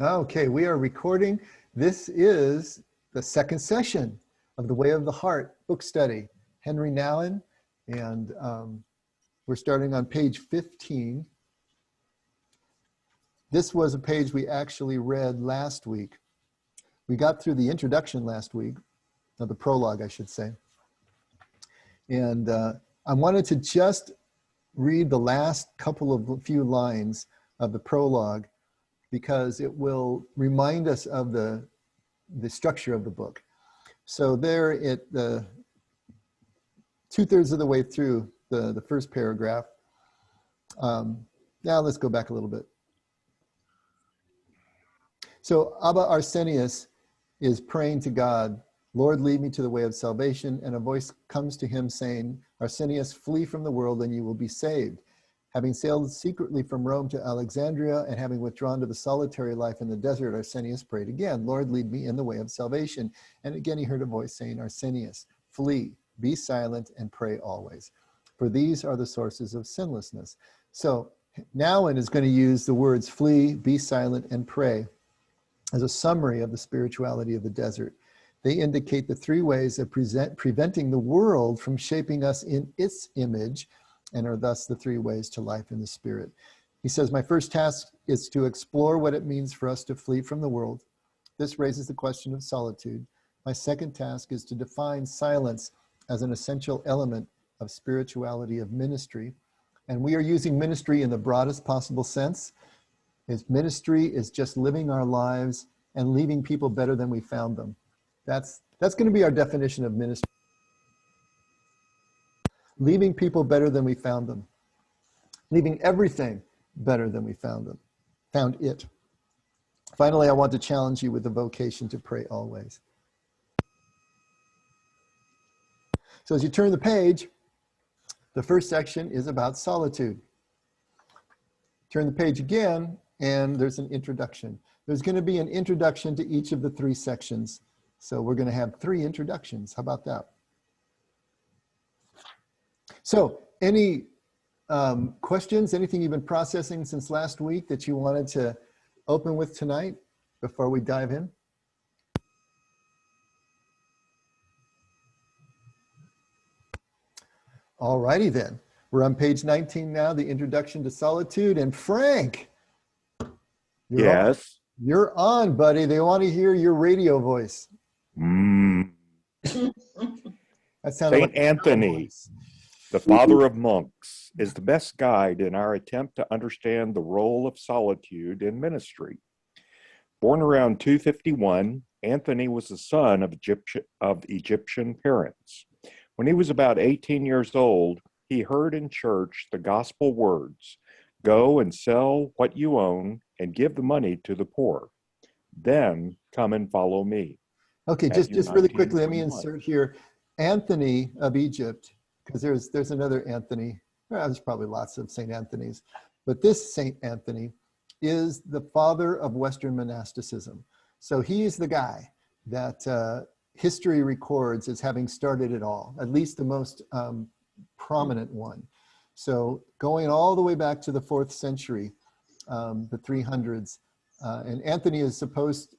Okay, we are recording. This is the second session of the Way of the Heart book study. Henri Nouwen, and we're starting on page 15. This was a page we actually read last week. We got through the introduction last week, or the prologue, I should say. And I wanted to just read the last few lines of the prologue, because it will remind us of the structure of the book. So there, at the 2/3 of the way through the first paragraph. Now let's go back a little bit. So Abba Arsenius is praying to God, "Lord, lead me to the way of salvation." And a voice comes to him saying, "Arsenius, flee from the world and you will be saved." Having sailed secretly from Rome to Alexandria and having withdrawn to the solitary life in the desert, Arsenius prayed again, "Lord, lead me in the way of salvation." And again he heard a voice saying, "Arsenius, flee, be silent, and pray always. For these are the sources of sinlessness." So Nouwen is going to use the words flee, be silent, and pray as a summary of the spirituality of the desert. They indicate the three ways of preventing the world from shaping us in its image, and are thus the three ways to life in the spirit. He says, "My first task is to explore what it means for us to flee from the world. This raises the question of solitude. My second task is to define silence as an essential element of spirituality, of ministry." And we are using ministry in the broadest possible sense. His ministry is just living our lives and leaving people better than we found them. That's going to be our definition of ministry. Leaving people better than we found them. Leaving everything better than we found it. Finally, I want to challenge you with the vocation to pray always. So as you turn the page, the first section is about solitude. Turn the page again, and there's an introduction. There's going to be an introduction to each of the three sections. So we're going to have 3 introductions. How about that? So any questions, anything you've been processing since last week that you wanted to open with tonight before we dive in? All righty then. We're on page 19 now, the introduction to solitude. And Frank, Yes. You're on, buddy. They want to hear your radio voice. That sounded Saint like Anthony, the father of monks, is the best guide in our attempt to understand the role of solitude in ministry. Born around 251, Anthony was the son of Egyptian parents. When he was about 18 years old, he heard in church the gospel words, "Go and sell what you own and give the money to the poor. Then come and follow me." Okay, just really quickly, let me insert here Anthony of Egypt, because there's another Anthony. Well, there's probably lots of St. Anthony's, but this St. Anthony is the father of Western monasticism. So he's the guy that history records as having started it all, at least the most prominent one. So going all the way back to the 4th century, the 300s, and Anthony is supposed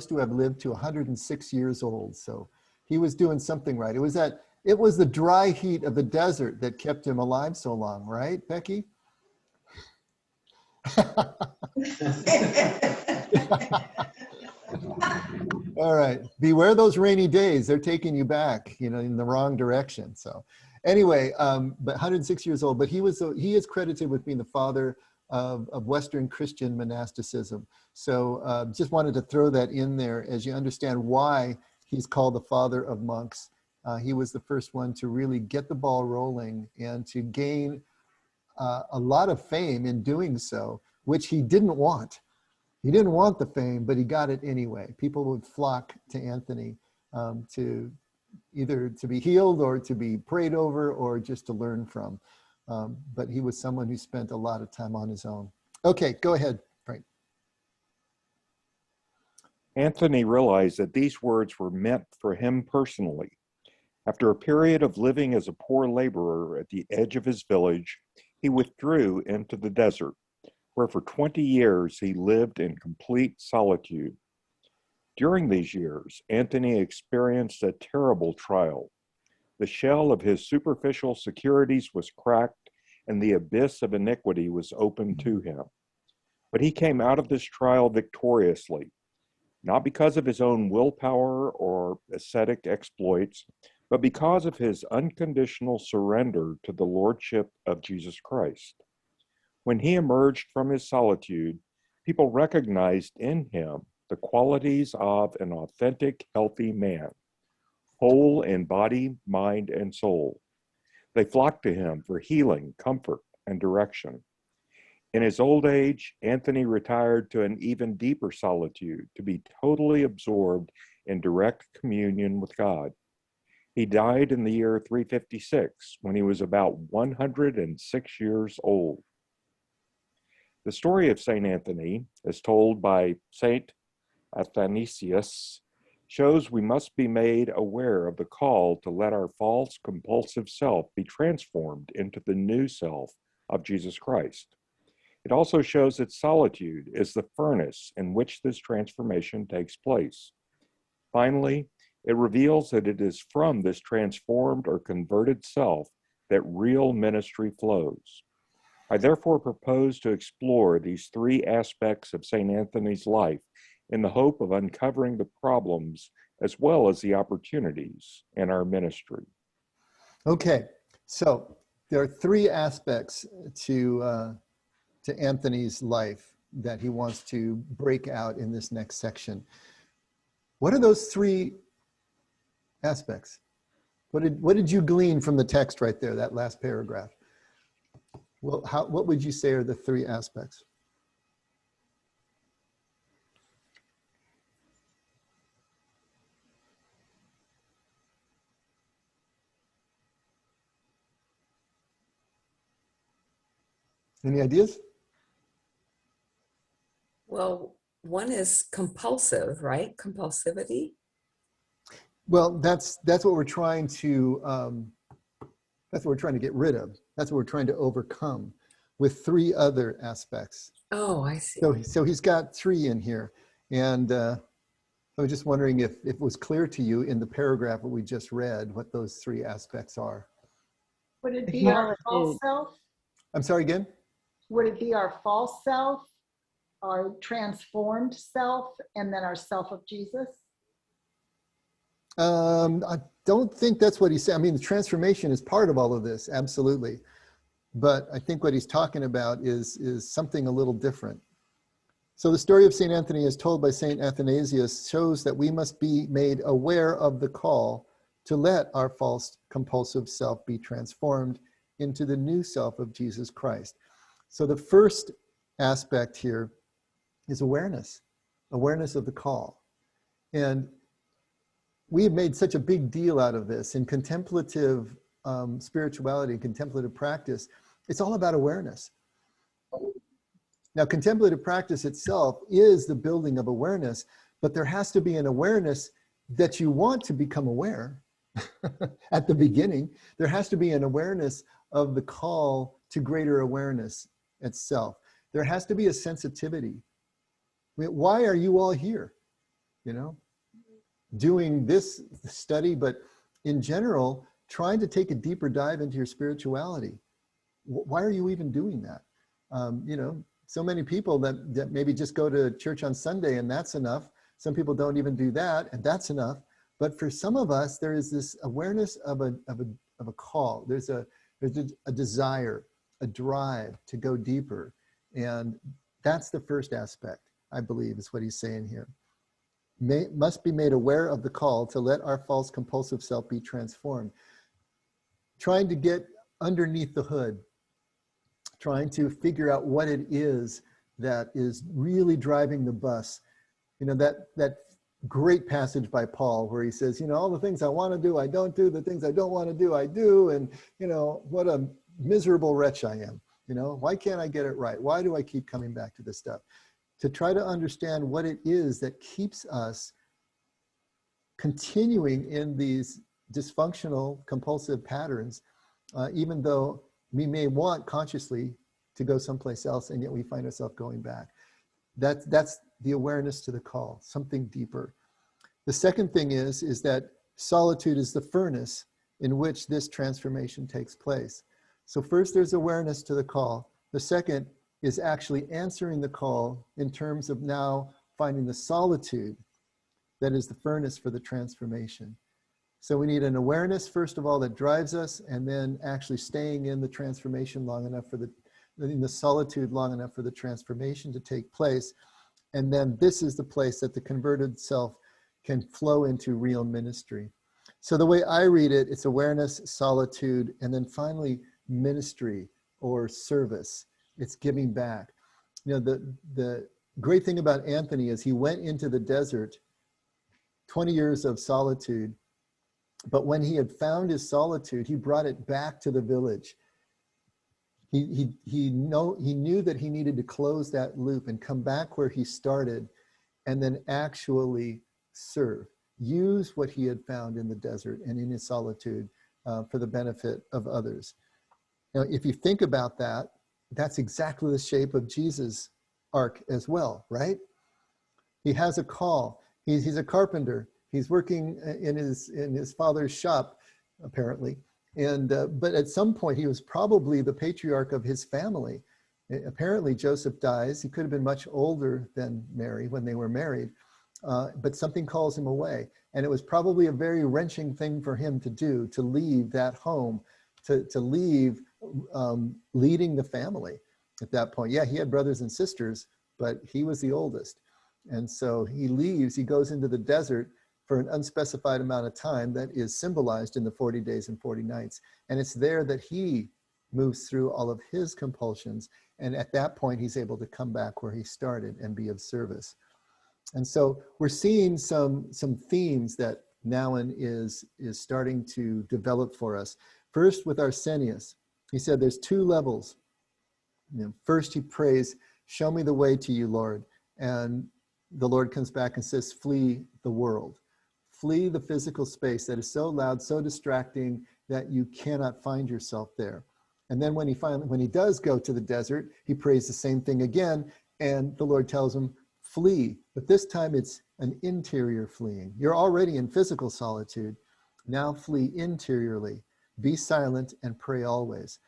to have lived to 106 years old. So he was doing something right. It was the dry heat of the desert that kept him alive so long, right, Becky? All right. Beware those rainy days. They're taking you back, in the wrong direction. So anyway, but 106 years old, but he is credited with being the father of Western Christian monasticism. So just wanted to throw that in there as you understand why he's called the father of monks. He was the first one to really get the ball rolling and to gain a lot of fame in doing so, which he didn't want. He didn't want the fame, but he got it anyway. People would flock to Anthony to either to be healed or to be prayed over or just to learn from. But he was someone who spent a lot of time on his own. Okay, go ahead, Frank. Anthony realized that these words were meant for him personally. After a period of living as a poor laborer at the edge of his village, he withdrew into the desert. where for 20 years he lived in complete solitude. During these years, Anthony experienced a terrible trial. The shell of his superficial securities was cracked, and the abyss of iniquity was opened to him. But he came out of this trial victoriously, not because of his own willpower or ascetic exploits, but because of his unconditional surrender to the lordship of Jesus Christ. When he emerged from his solitude, people recognized in him the qualities of an authentic, healthy man, whole in body, mind, and soul. They flocked to him for healing, comfort, and direction. In his old age, Anthony retired to an even deeper solitude to be totally absorbed in direct communion with God. He died in the year 356 when he was about 106 years old. The story of St. Anthony, as told by St. Athanasius, shows we must be made aware of the call to let our false, compulsive self be transformed into the new self of Jesus Christ. It also shows that solitude is the furnace in which this transformation takes place. Finally, it reveals that it is from this transformed or converted self that real ministry flows. I therefore propose to explore these three aspects of St. Anthony's life in the hope of uncovering the problems as well as the opportunities in our ministry. Okay, so there are three aspects to Anthony's life that he wants to break out in this next section. What are those three aspects? What did you glean from the text right there, that last paragraph? Well, what would you say are the three aspects? Any ideas? Well, one is compulsive, right? Compulsivity. Well, that's what we're trying to get rid of. That's what we're trying to overcome with three other aspects. Oh, I see. So he's got three in here, and I was just wondering if it was clear to you in the paragraph that we just read what those three aspects are. Would it be our false self? I'm sorry again? Would it be our false self, our transformed self, and then our self of Jesus? I don't think that's what he said. I mean, the transformation is part of all of this, absolutely. But I think what he's talking about is something a little different. So the story of St. Anthony as told by St. Athanasius shows that we must be made aware of the call to let our false compulsive self be transformed into the new self of Jesus Christ. So the first aspect here is awareness of the call. And we have made such a big deal out of this in contemplative spirituality and contemplative practice. It's all about awareness. Now, contemplative practice itself is the building of awareness, but there has to be an awareness that you want to become aware at the beginning. There has to be an awareness of the call to greater awareness itself. There has to be a sensitivity. I mean, why are you all here? You know, doing this study, but in general, trying to take a deeper dive into your spirituality. Why are you even doing that? You know, so many people that maybe just go to church on Sunday and that's enough. Some people don't even do that and that's enough. But for some of us, there is this awareness of a call. There's a desire, a drive to go deeper. And that's the first aspect, I believe, is what he's saying here. Must be made aware of the call to let our false compulsive self be transformed. Trying to get underneath the hood, trying to figure out what it is that is really driving the bus. You know, that great passage by Paul where he says, you know, all the things I want to do, I don't do. The things I don't want to do, I do. And, you know, what a miserable wretch I am. You know, why can't I get it right? Why do I keep coming back to this stuff? To try to understand what it is that keeps us continuing in these dysfunctional compulsive patterns, even though we may want consciously to go someplace else, and yet we find ourselves going back. That's the awareness to the call, something deeper. The second thing is that solitude is the furnace in which this transformation takes place. So first there's awareness to the call. The second is actually answering the call in terms of now finding the solitude that is the furnace for the transformation. So we need an awareness, first of all, that drives us, and then actually staying in the transformation long enough in the solitude long enough for the transformation to take place. And then this is the place that the converted self can flow into real ministry. So the way I read it, it's awareness, solitude, and then finally ministry or service. It's giving back. You know, the great thing about Anthony is he went into the desert, 20 years of solitude, but when he had found his solitude, he brought it back to the village. He knew that he needed to close that loop and come back where he started, and then actually serve. Use what he had found in the desert and in his solitude for the benefit of others. Now, if you think about that, that's exactly the shape of Jesus' arc as well, right? He has a call. He's a carpenter. He's working in his father's shop, apparently. And but at some point, he was probably the patriarch of his family. Apparently, Joseph dies. He could have been much older than Mary when they were married, but something calls him away. And it was probably a very wrenching thing for him to do, to leave that home, to leave leading the family at that point. Yeah, he had brothers and sisters, but he was the oldest. And so he leaves, he goes into the desert for an unspecified amount of time that is symbolized in the 40 days and 40 nights. And it's there that he moves through all of his compulsions. And at that point, he's able to come back where he started and be of service. And so we're seeing some themes that Nouwen is starting to develop for us. First, with Arsenius, he said there's two levels. You know, first, he prays, "Show me the way to you, Lord." And the Lord comes back and says, "Flee the world. Flee the physical space that is so loud, so distracting that you cannot find yourself there." And then when he does go to the desert, he prays the same thing again, and the Lord tells him, "Flee." But this time it's an interior fleeing. You're already in physical solitude. Now flee interiorly. Be silent and pray always.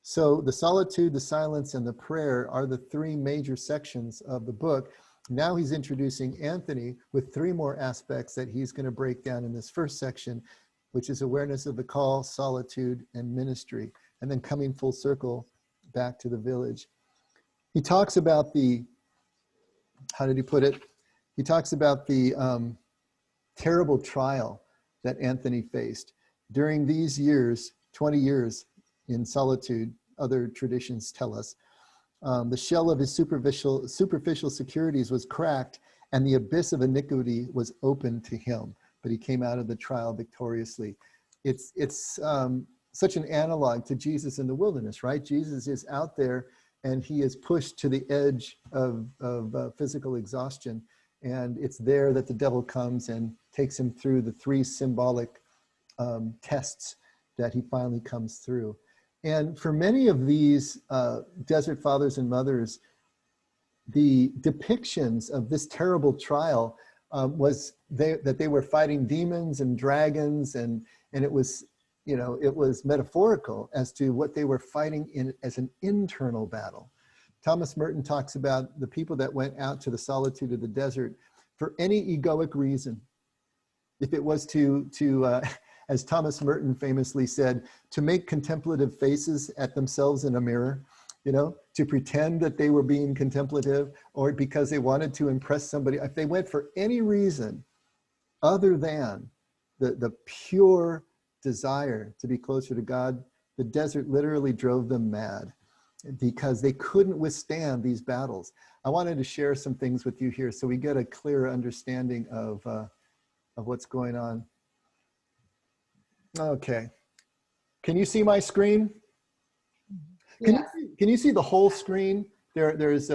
So the solitude, the silence, and the prayer are the three major sections of the book. Now he's introducing Anthony with three more aspects that he's going to break down in this first section, which is awareness of the call, solitude, and ministry, and then coming full circle back to the village. He talks about how did he put it? He talks about the terrible trial that Anthony faced. During these years, 20 years in solitude, other traditions tell us, the shell of his superficial securities was cracked, and the abyss of iniquity was open to him. But he came out of the trial victoriously. It's such an analog to Jesus in the wilderness, right? Jesus is out there, and he is pushed to the edge of physical exhaustion. And it's there that the devil comes and takes him through the three symbolic tests that he finally comes through. And for many of these desert fathers and mothers, the depictions of this terrible trial was that they were fighting demons and dragons, and it was, you know, it was metaphorical as to what they were fighting as an internal battle. Thomas Merton talks about the people that went out to the solitude of the desert for any egoic reason. If it was to as Thomas Merton famously said, to make contemplative faces at themselves in a mirror, you know, to pretend that they were being contemplative, or because they wanted to impress somebody. If they went for any reason other than the pure desire to be closer to God, the desert literally drove them mad because they couldn't withstand these battles. I wanted to share some things with you here so we get a clearer understanding of what's going on. Okay. Can you see my screen? Can you see the whole screen? There's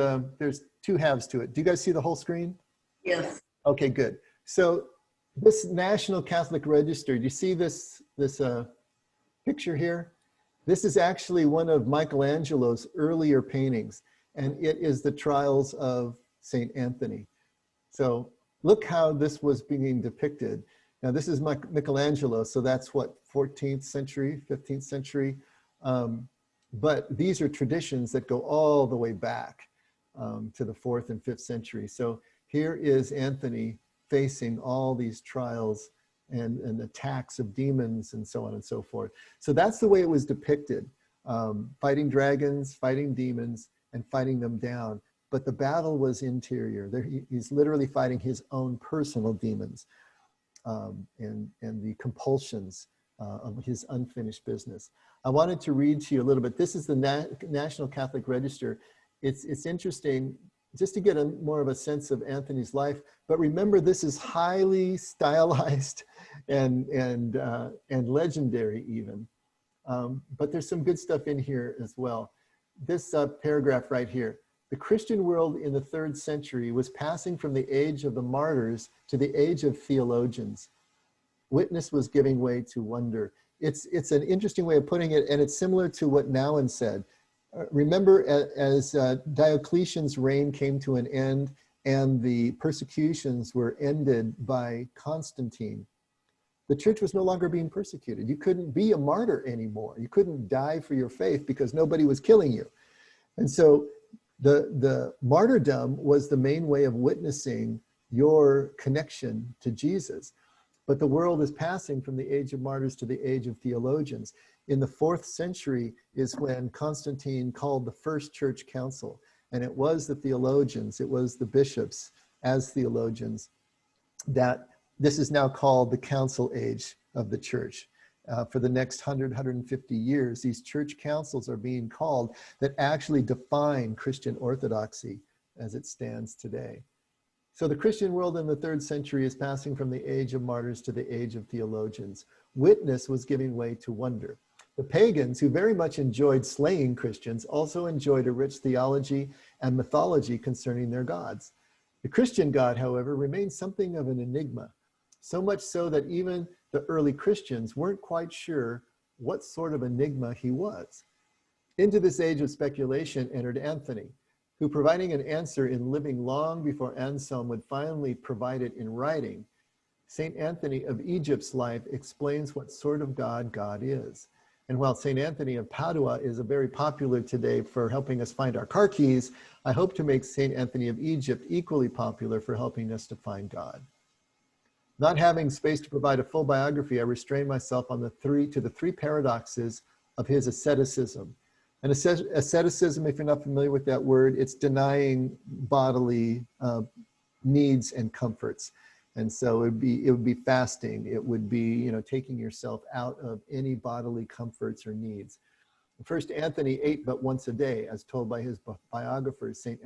two halves to it. Do you guys see the whole screen? Yes. Okay, good. So this National Catholic Register, do you see this picture here? This is actually one of Michelangelo's earlier paintings, and it is the Trials of St. Anthony. So look how this was being depicted. Now this is Michelangelo, so that's what, 14th century, 15th century. But these are traditions that go all the way back to the 4th and 5th century. So here is Anthony facing all these trials and attacks of demons and so on and so forth. So that's the way it was depicted. Fighting dragons, fighting demons, and fighting them down. But the battle was interior. He's literally fighting his own personal demons and the compulsions of his unfinished business. I wanted to read to you a little bit. This is the National Catholic Register. It's interesting just to get more of a sense of Anthony's life. But remember, this is highly stylized and legendary even. But there's some good stuff in here as well. This paragraph right here. The Christian world in the 3rd century was passing from the age of the martyrs to the age of theologians. Witness was giving way to wonder. It's an interesting way of putting it, and it's similar to what Nouwen said. Remember, as Diocletian's reign came to an end and the persecutions were ended by Constantine, the church was no longer being persecuted. You couldn't be a martyr anymore. You couldn't die for your faith because nobody was killing you. And so the martyrdom was the main way of witnessing your connection to Jesus. But the world is passing from the age of martyrs to the age of theologians. In the 4th century is when Constantine called the first church council. And it was the theologians, it was the bishops as theologians, that this is now called the council age of the church. For the next 100, 150 years, these church councils are being called that actually define Christian orthodoxy as it stands today. So the Christian world in the 3rd century is passing from the age of martyrs to the age of theologians. Witness was giving way to wonder. The pagans, who very much enjoyed slaying Christians, also enjoyed a rich theology and mythology concerning their gods. The Christian God, however, remained something of an enigma, so much so that even the early Christians weren't quite sure what sort of enigma he was. Into this age of speculation entered Anthony, who, providing an answer in living long before Anselm would finally provide it in writing, St. Anthony of Egypt's life explains what sort of God God is. And while St. Anthony of Padua is very popular today for helping us find our car keys, I hope to make St. Anthony of Egypt equally popular for helping us to find God. Not having space to provide a full biography, I restrain myself on the three paradoxes of his asceticism. And asceticism, if you're not familiar with that word, it's denying bodily needs and comforts. And so it would be fasting. It would be, taking yourself out of any bodily comforts or needs. First, Anthony ate but once a day, as told by his biographer, St.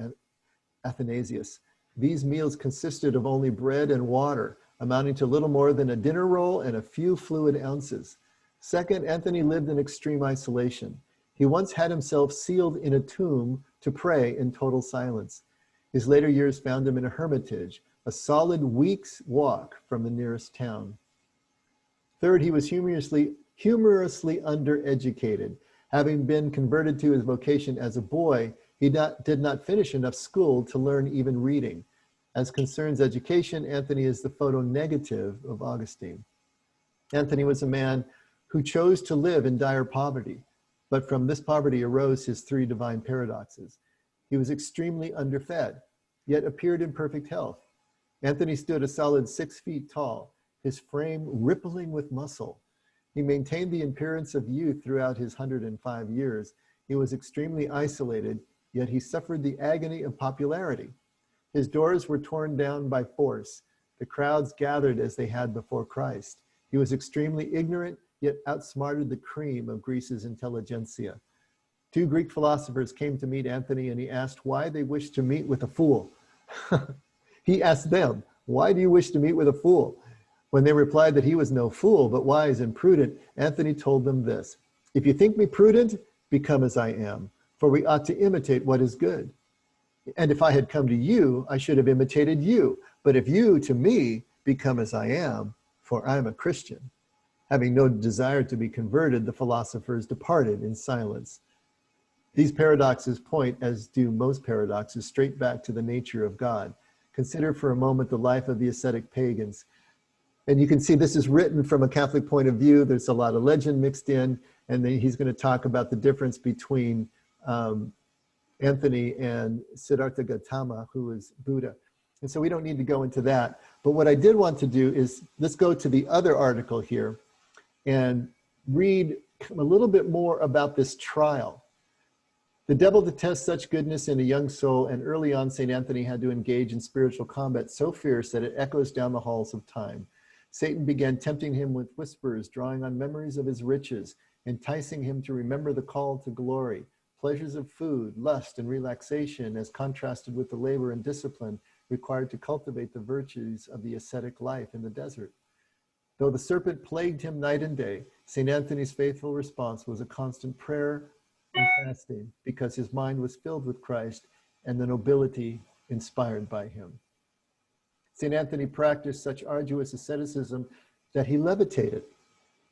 Athanasius. These meals consisted of only bread and water, amounting to little more than a dinner roll and a few fluid ounces. Second, Anthony lived in extreme isolation. He once had himself sealed in a tomb to pray in total silence. His later years found him in a hermitage, a solid week's walk from the nearest town. Third, he was humorously undereducated. Having been converted to his vocation as a boy, he did not finish enough school to learn even reading. As concerns education, Anthony is the photo negative of Augustine. Anthony was a man who chose to live in dire poverty, but from this poverty arose his three divine paradoxes. He was extremely underfed, yet appeared in perfect health. Anthony stood a solid 6 feet tall, his frame rippling with muscle. He maintained the appearance of youth throughout his 105 years. He was extremely isolated, yet he suffered the agony of popularity. His doors were torn down by force. The crowds gathered as they had before Christ. He was extremely ignorant, yet outsmarted the cream of Greece's intelligentsia. Two Greek philosophers came to meet Anthony, and he asked why they wished to meet with a fool. He asked them, "Why do you wish to meet with a fool?" When they replied that he was no fool, but wise and prudent, Anthony told them this: "If you think me prudent, become as I am, for we ought to imitate what is good. And if I had come to you, I should have imitated you. But if you to me, become as I am, for I am a Christian." Having no desire to be converted, the philosophers departed in silence. These paradoxes point, as do most paradoxes, straight back to the nature of God. Consider for a moment the life of the ascetic pagans. And you can see this is written from a Catholic point of view. There's a lot of legend mixed in, and then he's going to talk about the difference between Anthony and Siddhartha Gautama, who is Buddha. And so we don't need to go into that. But what I did want to do is, let's go to the other article here and read a little bit more about this trial. The devil detests such goodness in a young soul, and early on St. Anthony had to engage in spiritual combat so fierce that it echoes down the halls of time. Satan began tempting him with whispers, drawing on memories of his riches, enticing him to remember the call to glory, pleasures of food, lust, and relaxation, as contrasted with the labor and discipline required to cultivate the virtues of the ascetic life in the desert. Though the serpent plagued him night and day, St. Anthony's faithful response was a constant prayer and fasting, because his mind was filled with Christ and the nobility inspired by him. St. Anthony practiced such arduous asceticism that he levitated.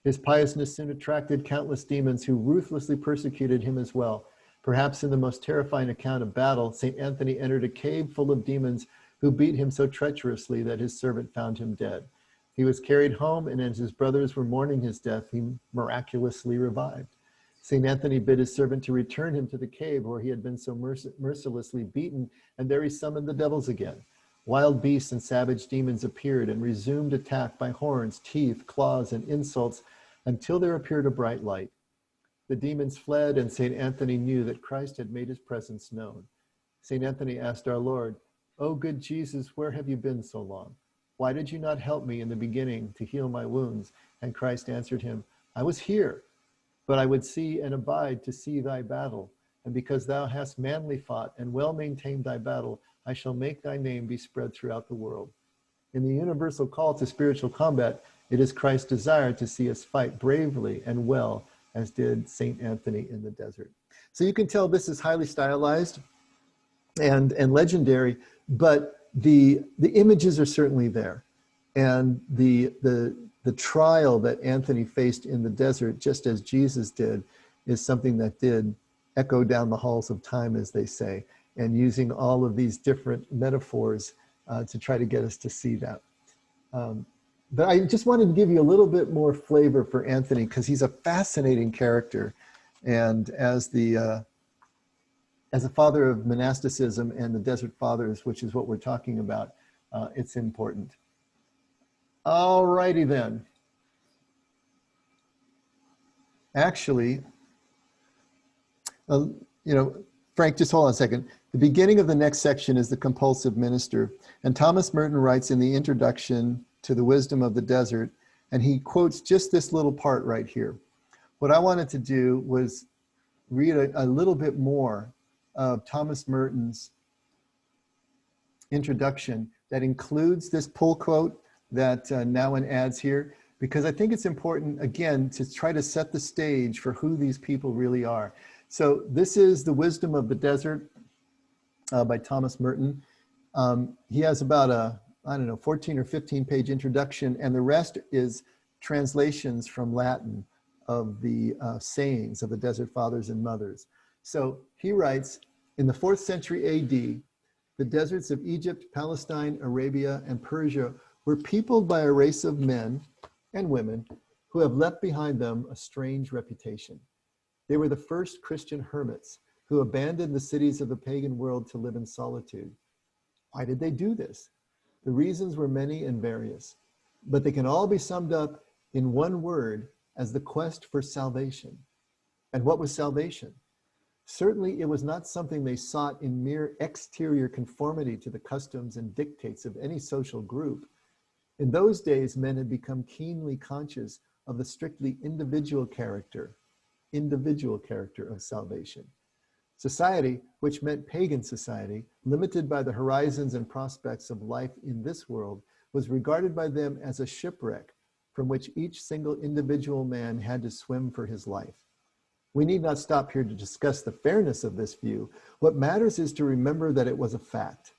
His piousness soon attracted countless demons who ruthlessly persecuted him as well. Perhaps in the most terrifying account of battle, St. Anthony entered a cave full of demons who beat him so treacherously that his servant found him dead. He was carried home, and as his brothers were mourning his death, he miraculously revived. St. Anthony bid his servant to return him to the cave where he had been so mercilessly beaten, and there he summoned the devils again. Wild beasts and savage demons appeared and resumed attack by horns, teeth, claws, and insults until there appeared a bright light. The demons fled, and St. Anthony knew that Christ had made his presence known. St. Anthony asked our Lord, "O good Jesus, where have you been so long? Why did you not help me in the beginning to heal my wounds?" And Christ answered him, "I was here, but I would see and abide to see thy battle. And because thou hast manly fought and well maintained thy battle, I shall make thy name be spread throughout the world." In the universal call to spiritual combat, it is Christ's desire to see us fight bravely and well, as did St. Anthony in the desert. So you can tell this is highly stylized and legendary, but the images are certainly there. And the trial that Anthony faced in the desert, just as Jesus did, is something that did echo down the halls of time, as they say, and using all of these different metaphors to try to get us to see that. But I just wanted to give you a little bit more flavor for Anthony, because he's a fascinating character. And as the father of monasticism and the Desert Fathers, which is what we're talking about, it's important. All righty then. Actually, Frank, just hold on a second. The beginning of the next section is the compulsive minister. And Thomas Merton writes in the introduction to The Wisdom of the Desert, and he quotes just this little part right here. What I wanted to do was read a little bit more of Thomas Merton's introduction that includes this pull quote that Nouwen adds here, because I think it's important, again, to try to set the stage for who these people really are. So this is The Wisdom of the Desert by Thomas Merton. He has about a, 14 or 15 page introduction, and the rest is translations from Latin of the sayings of the Desert Fathers and Mothers. So he writes, in the 4th century AD, the deserts of Egypt, Palestine, Arabia, and Persia were peopled by a race of men and women who have left behind them a strange reputation. They were the first Christian hermits who abandoned the cities of the pagan world to live in solitude. Why did they do this? The reasons were many and various, but they can all be summed up in one word as the quest for salvation. And what was salvation? Certainly it was not something they sought in mere exterior conformity to the customs and dictates of any social group. In those days, men had become keenly conscious of the strictly individual character of salvation. Society, which meant pagan society, limited by the horizons and prospects of life in this world, was regarded by them as a shipwreck from which each single individual man had to swim for his life. We need not stop here to discuss the fairness of this view. What matters is to remember that it was a fact.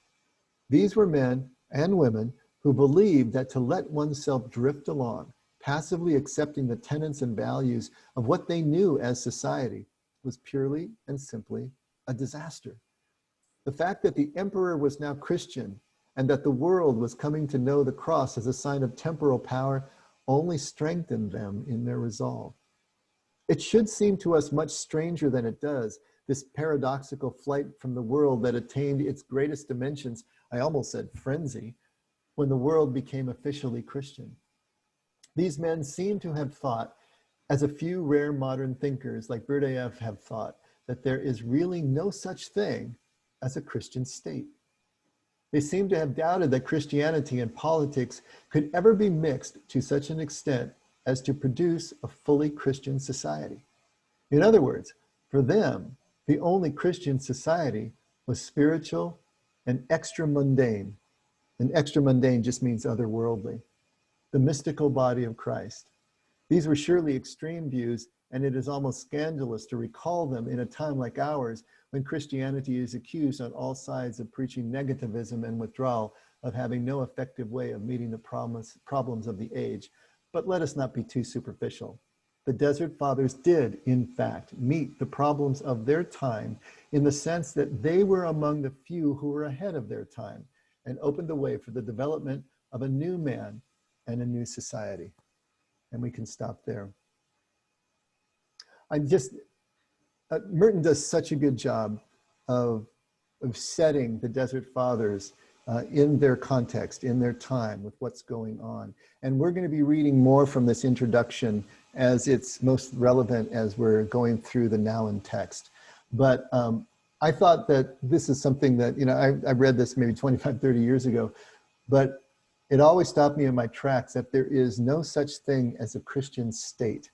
These were men and women who believed that to let oneself drift along, passively accepting the tenets and values of what they knew as society, was purely and simply a disaster. The fact that the emperor was now Christian and that the world was coming to know the cross as a sign of temporal power only strengthened them in their resolve. It should seem to us much stranger than it does, this paradoxical flight from the world that attained its greatest dimensions, I almost said frenzy, when the world became officially Christian. These men seem to have thought, as a few rare modern thinkers like Berdyaev have thought, that there is really no such thing as a Christian state. They seem to have doubted that Christianity and politics could ever be mixed to such an extent as to produce a fully Christian society. In other words, for them, the only Christian society was spiritual and extra mundane. And extra mundane just means otherworldly. The mystical body of Christ. These were surely extreme views, and it is almost scandalous to recall them in a time like ours when Christianity is accused on all sides of preaching negativism and withdrawal, of having no effective way of meeting the problems of the age. But let us not be too superficial. The Desert Fathers did, in fact, meet the problems of their time in the sense that they were among the few who were ahead of their time and opened the way for the development of a new man and a new society. And we can stop there. Merton does such a good job of setting the Desert Fathers in their context, in their time, with what's going on. And we're going to be reading more from this introduction as it's most relevant as we're going through the Nouwen text. But I thought that this is something that, I read this maybe 25, 30 years ago, but it always stopped me in my tracks that there is no such thing as a Christian state.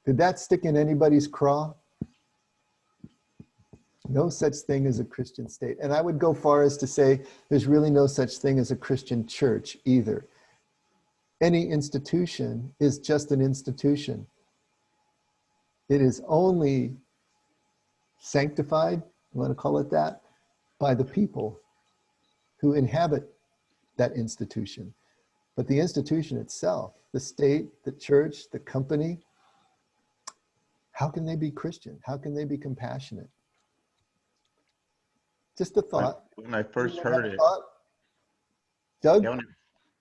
Did that stick in anybody's craw? No such thing as a Christian state. And I would go far as to say there's really no such thing as a Christian church either. Any institution is just an institution. It is only sanctified, you want to call it that, by the people who inhabit that institution. But the institution itself, the state, the church, the company, how can they be Christian? How can they be compassionate? Just a thought. When I first heard it, Doug? yeah,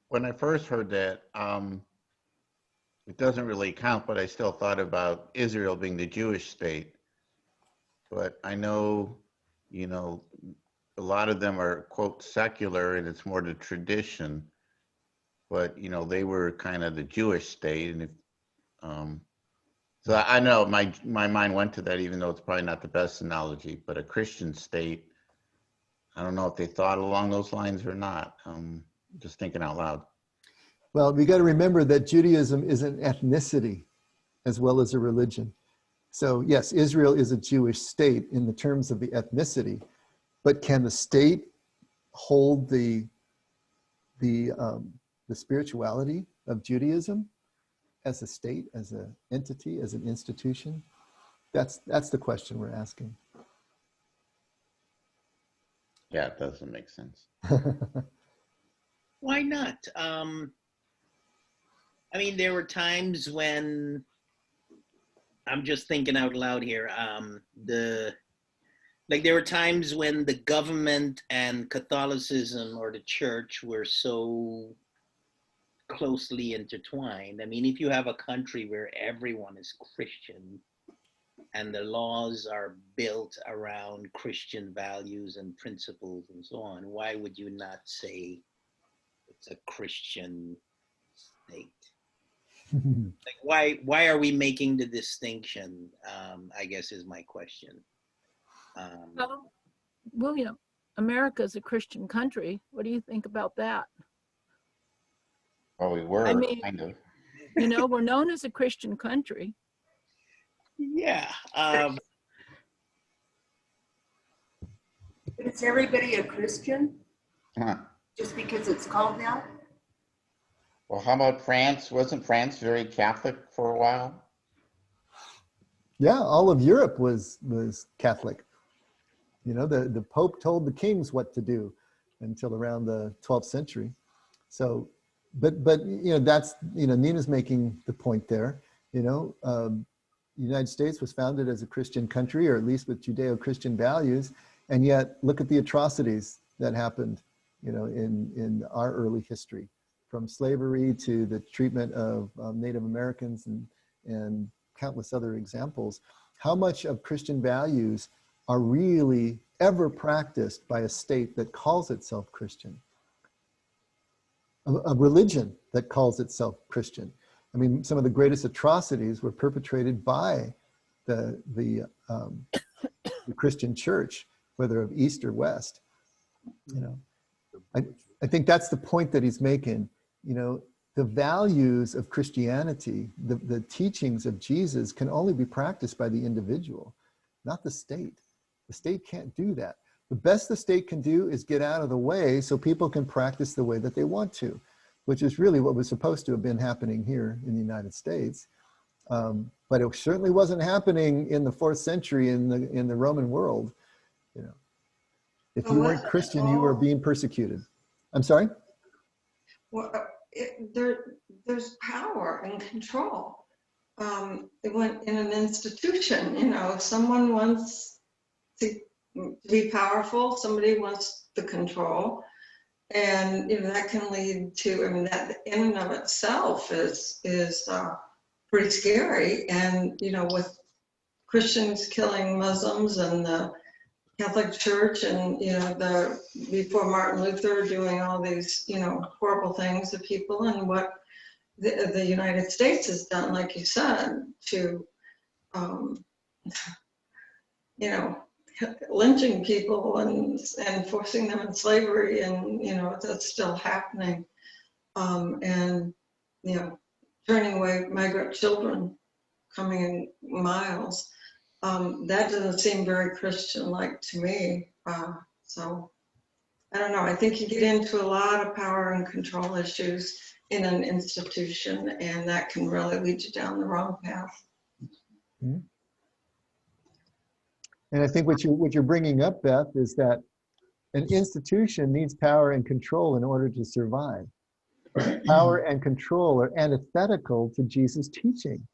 when I first heard that, it doesn't really count, but I still thought about Israel being the Jewish state. But I know, a lot of them are, quote, secular, and it's more the tradition. But, they were kind of the Jewish state. And so I know my mind went to that, even though it's probably not the best analogy, but a Christian state, I don't know if they thought along those lines or not. Just thinking out loud. Well, we got to remember that Judaism is an ethnicity as well as a religion. So yes, Israel is a Jewish state in the terms of the ethnicity, but can the state hold the spirituality of Judaism as a state, as an entity, as an institution? That's the question we're asking. Yeah, it doesn't make sense. Why not? There were times when, I'm just thinking out loud here, there were times when the government and Catholicism or the church were so closely intertwined. If you have a country where everyone is Christian and the laws are built around Christian values and principles and so on, why would you not say it's a Christian state? Why are we making the distinction? I guess is my question. William, America is a Christian country. What do you think about that? Well, we were kind of. We're known as a Christian country. Yeah. Is everybody a Christian Huh. just because it's called that? Well, how about France? Wasn't France very Catholic for a while? Yeah, all of Europe was Catholic. The Pope told the kings what to do until around the 12th century. So but that's, Nina's making the point there. The United States was founded as a Christian country, or at least with Judeo-Christian values, and yet look at the atrocities that happened, in our early history, from slavery to the treatment of Native Americans and countless other examples. How much of Christian values are really ever practiced by a state that calls itself Christian? A religion that calls itself Christian. I mean, some of the greatest atrocities were perpetrated by the Christian church, whether of East or West. I think that's the point that he's making. The values of Christianity, the teachings of Jesus can only be practiced by the individual, not the state. The state can't do that. The best the state can do is get out of the way so people can practice the way that they want to, which is really what was supposed to have been happening here in the United States. But it certainly wasn't happening in the 4th century in the Roman world. If you weren't Christian, you were being persecuted. I'm sorry? Well, there's power and control. It went in an institution, if someone wants to be powerful, somebody wants the control, and that can lead to, that in and of itself is pretty scary. And with Christians killing Muslims and the Catholic Church and before Martin Luther doing all these horrible things to people, and what the United States has done, like you said, to lynching people and forcing them in slavery, and that's still happening, and turning away migrant children coming in miles. That doesn't seem very Christian-like to me. So I don't know. I think you get into a lot of power and control issues in an institution, and that can really lead you down the wrong path. Mm-hmm. And I think what you're bringing up, Beth, is that an institution needs power and control in order to survive. Power and control are antithetical to Jesus' teaching.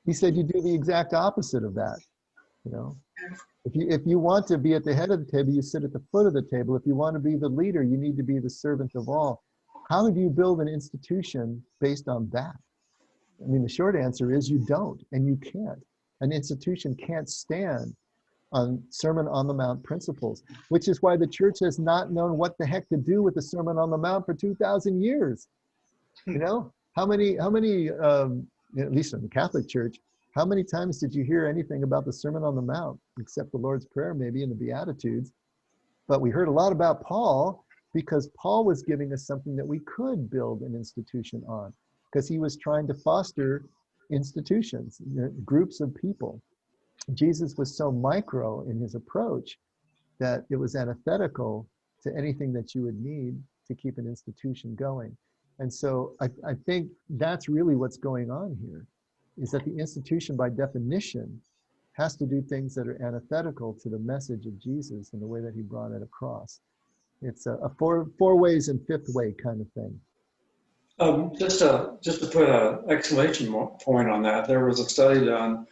He said you do the exact opposite of that. If you want to be at the head of the table, you sit at the foot of the table. If you want to be the leader, you need to be the servant of all. How do you build an institution based on that? The short answer is you don't, and you can't. An institution can't stand on Sermon on the Mount principles, which is why the church has not known what the heck to do with the Sermon on the Mount for 2,000 years. How many, at least in the Catholic Church, how many times did you hear anything about the Sermon on the Mount, except the Lord's Prayer maybe and the Beatitudes? But we heard a lot about Paul, because Paul was giving us something that we could build an institution on, because he was trying to foster institutions, groups of people. Jesus was so micro in his approach that it was antithetical to anything that you would need to keep an institution going. And so I think that's really what's going on here, is that the institution by definition has to do things that are antithetical to the message of Jesus and the way that he brought it across. It's a four ways and fifth way kind of thing. Just to put an exclamation point on that, there was a study done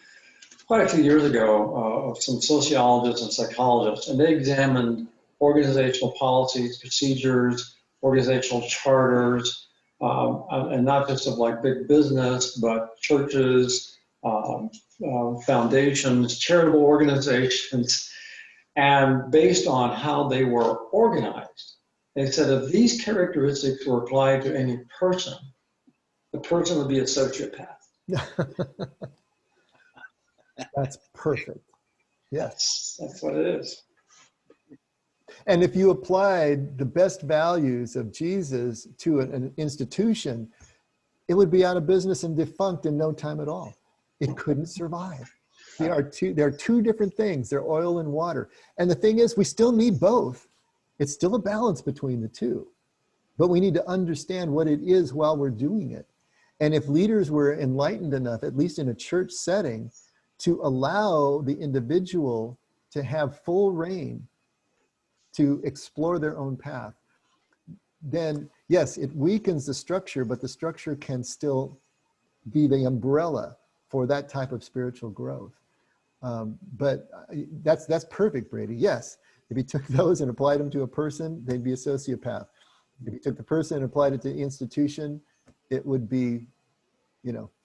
quite a few years ago of some sociologists and psychologists, and they examined organizational policies, procedures, organizational charters, and not just of like big business, but churches, foundations, charitable organizations, and based on how they were organized, they said if these characteristics were applied to any person, the person would be a sociopath. That's perfect. Yes. That's what it is. And if you applied the best values of Jesus to an institution, it would be out of business and defunct in no time at all. It couldn't survive. There are two different things. They're oil and water. And the thing is, we still need both. It's still a balance between the two. But we need to understand what it is while we're doing it. And if leaders were enlightened enough, at least in a church setting, to allow the individual to have full reign to explore their own path, then yes, it weakens the structure, but the structure can still be the umbrella for that type of spiritual growth. But that's perfect, Brady. Yes, if you took those and applied them to a person, they'd be a sociopath. If you took the person and applied it to the institution, it would be,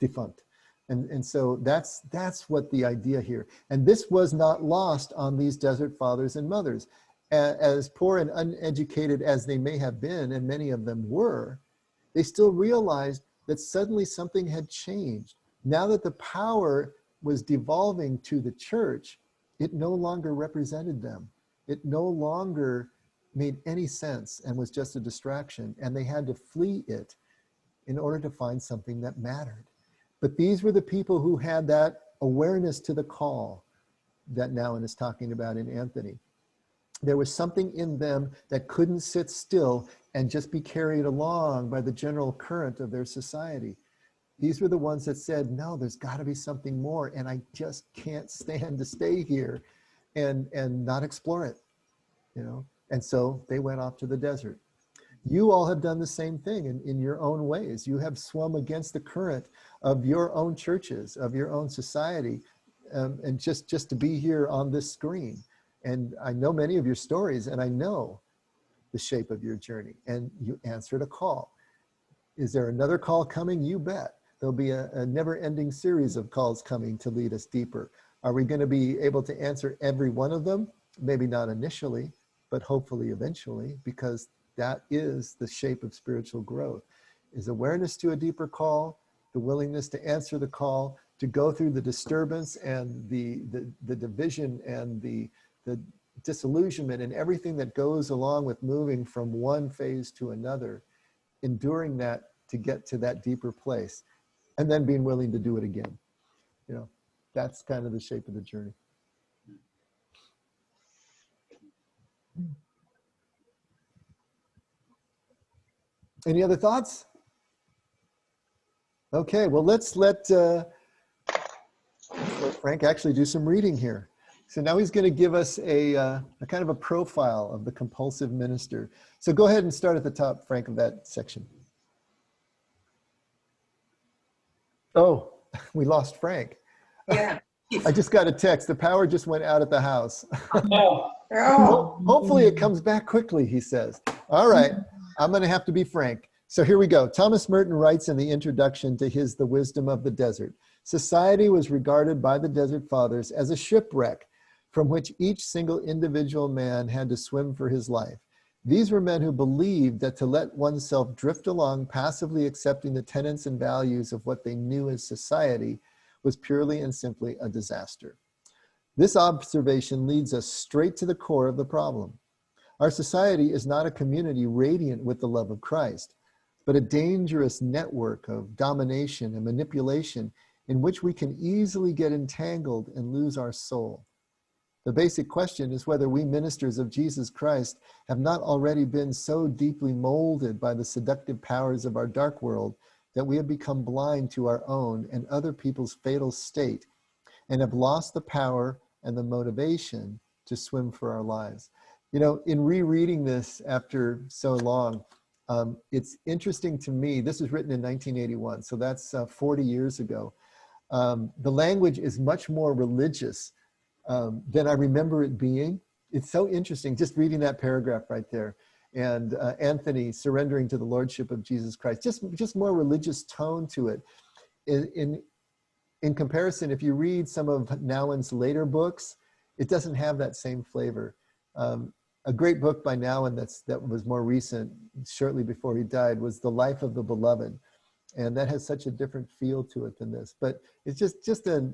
defunct. And so that's what the idea here. And this was not lost on these desert fathers and mothers. As poor and uneducated as they may have been, and many of them were, they still realized that suddenly something had changed. Now that the power was devolving to the church, it no longer represented them. It no longer made any sense and was just a distraction, and they had to flee it in order to find something that mattered. But these were the people who had that awareness to the call that Nouwen is talking about in Anthony. There was something in them that couldn't sit still and just be carried along by the general current of their society. These were the ones that said, no, there's got to be something more, and I just can't stand to stay here and not explore it, And so they went off to the desert. You all have done the same thing in your own ways. You have swum against the current of your own churches, of your own society, and just to be here on this screen. And I know many of your stories, and I know the shape of your journey, and you answered a call. Is there another call coming? You bet. There'll be a never-ending series of calls coming to lead us deeper. Are we going to be able to answer every one of them? Maybe not initially, but hopefully eventually, because that is the shape of spiritual growth, is awareness to a deeper call, the willingness to answer the call, to go through the disturbance and the division and the disillusionment and everything that goes along with moving from one phase to another, enduring that to get to that deeper place, and then being willing to do it again. That's kind of the shape of the journey. Any other thoughts? Okay, well, let's let Frank actually do some reading here. So now he's going to give us a kind of a profile of the compulsive minister. So go ahead and start at the top, Frank, of that section. Oh, we lost Frank. Yeah. I just got a text. The power just went out at the house. Oh. Hopefully it comes back quickly, he says. All right, I'm going to have to be frank. So here we go. Thomas Merton writes in the introduction to his The Wisdom of the Desert, society was regarded by the Desert Fathers as a shipwreck from which each single individual man had to swim for his life. These were men who believed that to let oneself drift along, passively accepting the tenets and values of what they knew as society, was purely and simply a disaster. This observation leads us straight to the core of the problem. Our society is not a community radiant with the love of Christ, but a dangerous network of domination and manipulation in which we can easily get entangled and lose our soul. The basic question is whether we ministers of Jesus Christ have not already been so deeply molded by the seductive powers of our dark world that we have become blind to our own and other people's fatal state and have lost the power and the motivation to swim for our lives. In rereading this after so long, it's interesting to me, this was written in 1981, so that's 40 years ago. The language is much more religious than I remember it being. It's so interesting, just reading that paragraph right there. And Anthony surrendering to the Lordship of Jesus Christ, just more religious tone to it. In comparison, if you read some of Nouwen's later books, it doesn't have that same flavor. A great book by Nouwen that was more recent, shortly before he died, was The Life of the Beloved. And that has such a different feel to it than this. But it's just a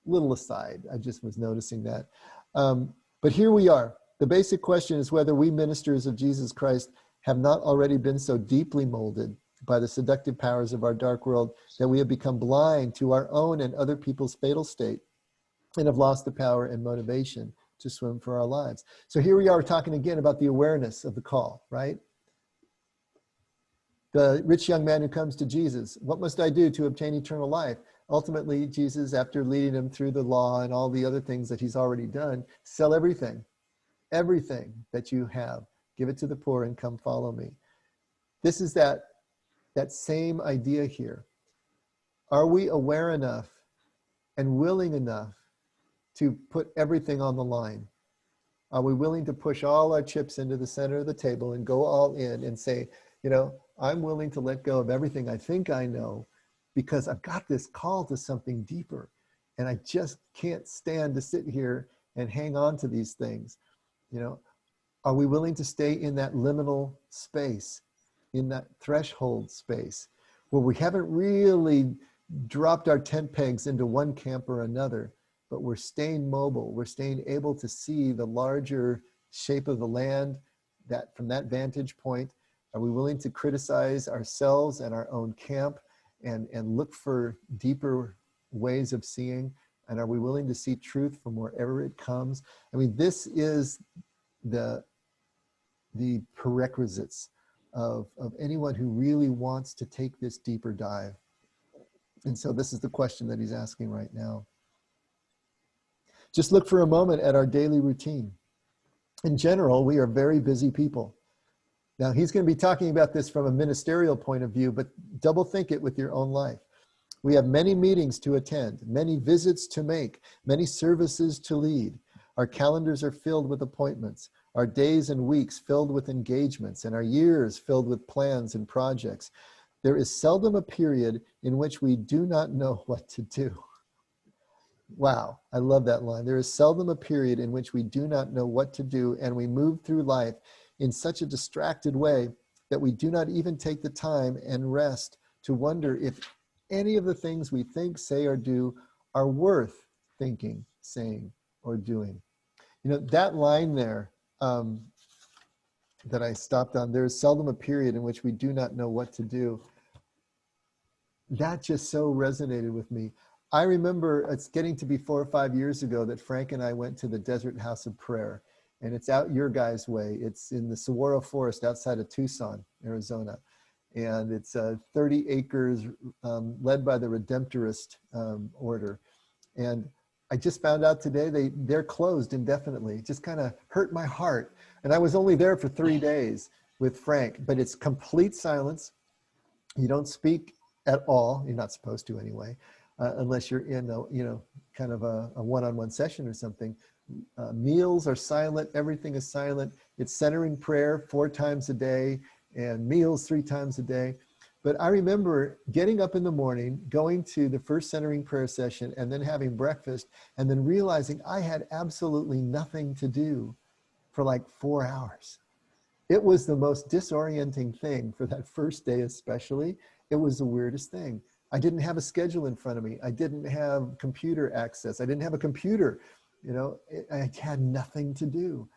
little aside. I just was noticing that. But here we are. The basic question is whether we ministers of Jesus Christ have not already been so deeply molded by the seductive powers of our dark world that we have become blind to our own and other people's fatal state and have lost the power and motivation to swim for our lives. So here we are talking again about the awareness of the call, right? The rich young man who comes to Jesus, what must I do to obtain eternal life? Ultimately, Jesus, after leading him through the law and all the other things that he's already done, sell everything that you have, give it to the poor and come follow me. this is that same idea here. Are we aware enough and willing enough to put everything on the line? Are we willing to push all our chips into the center of the table and go all in and say, you know, I'm willing to let go of everything I think I know because I've got this call to something deeper and I just can't stand to sit here and hang on to these things. You know, are we willing to stay in that liminal space, in that threshold space where we haven't really dropped our tent pegs into one camp or another, but we're staying mobile, we're staying able to see the larger shape of the land, that from that vantage point? Are we willing to criticize ourselves and our own camp and look for deeper ways of seeing? And are we willing to see truth from wherever it comes? I mean, this is the prerequisites of anyone who really wants to take this deeper dive. And so this is the question that he's asking right now. Just look for a moment at our daily routine. In general, we are very busy people. Now, he's going to be talking about this from a ministerial point of view, but double think it with your own life. We have many meetings to attend, many visits to make, many services to lead. Our calendars are filled with appointments, our days and weeks filled with engagements, and our years filled with plans and projects. There is seldom a period in which we do not know what to do. Wow, I love that line. There is seldom a period in which we do not know what to do, and we move through life in such a distracted way that we do not even take the time and rest to wonder if any of the things we think, say, or do are worth thinking, saying, or doing. You know, that line there that I stopped on, there is seldom a period in which we do not know what to do. That just so resonated with me. I remember it's getting to be 4 or 5 years ago that Frank and I went to the Desert House of Prayer, and it's out your guys' way. It's in the Saguaro Forest outside of Tucson, Arizona. And it's 30 acres led by the Redemptorist order. And I just found out today they're closed indefinitely. It just kind of hurt my heart. And I was only there for 3 days with Frank, but it's complete silence. You don't speak at all. You're not supposed to anyway. Unless you're in kind of a one-on-one session or something. Meals are silent, everything is silent. It's centering prayer 4 times a day and meals 3 times a day. But I remember getting up in the morning, going to the first centering prayer session and then having breakfast and then realizing I had absolutely nothing to do for like 4 hours. It was the most disorienting thing for that first day especially. It was the weirdest thing. I didn't have a schedule in front of me. I didn't have computer access. I didn't have a computer. You know, I had nothing to do.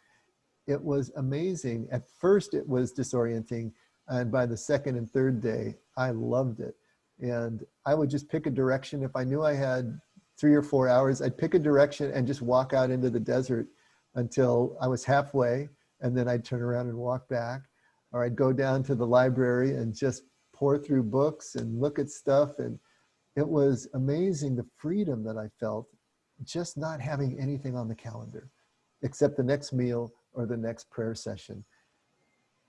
It was amazing. At first, it was disorienting. And by the second and third day, I loved it. And I would just pick a direction. If I knew I had 3 or 4 hours, I'd pick a direction and just walk out into the desert until I was halfway. And then I'd turn around and walk back. Or I'd go down to the library and just pour through books and look at stuff. And it was amazing the freedom that I felt just not having anything on the calendar except the next meal or the next prayer session.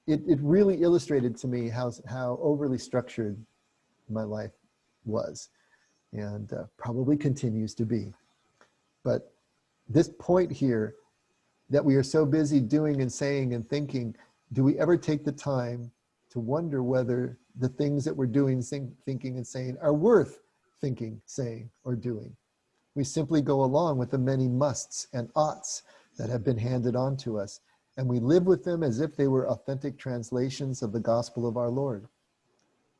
It really illustrated to me how overly structured my life was and probably continues to be. But this point here that we are so busy doing and saying and thinking, do we ever take the time to wonder whether the things that we're doing, thinking and saying are worth thinking, saying, or doing? We simply go along with the many musts and oughts that have been handed on to us, and we live with them as if they were authentic translations of the gospel of our Lord.